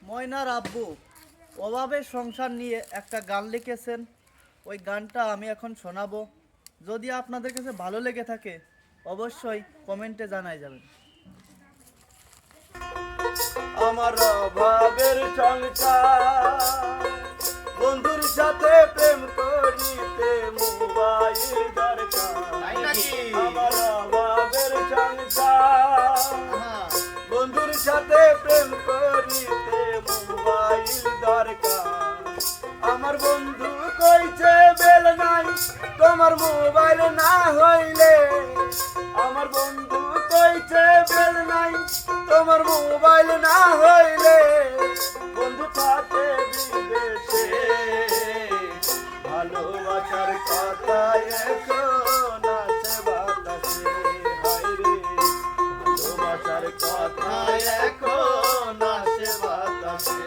ময়নার আব্বু অভাবের সংসার নিয়ে একটা গান লিখেছেন। ওই গানটা আমি এখন শোনাবো। যদি আপনাদের কাছে ভালো লেগে থাকে অবশ্যই কমেন্টে জানাই যাবেন। আমার অভাবের সংসার, বন্ধুর সাথে প্রেম করিতে মোবাইল দরকার। আমার অভাবের সংসার, বন্ধুর সাথে প্রেম করিতে মোবাইল দরকার। আমার বন্ধু কইছে বেল নাই তোমার মোবাইল না হইলে। আমার বন্ধু কইছে বেল নাই তোমার মোবাইল না হইলে। বন্ধু থাকে বিদেশে, ভালোবাসার কথা এখন আছে বাতাসে। হায়রে ভালোবাসার কথা এখন আছে বাতাসে।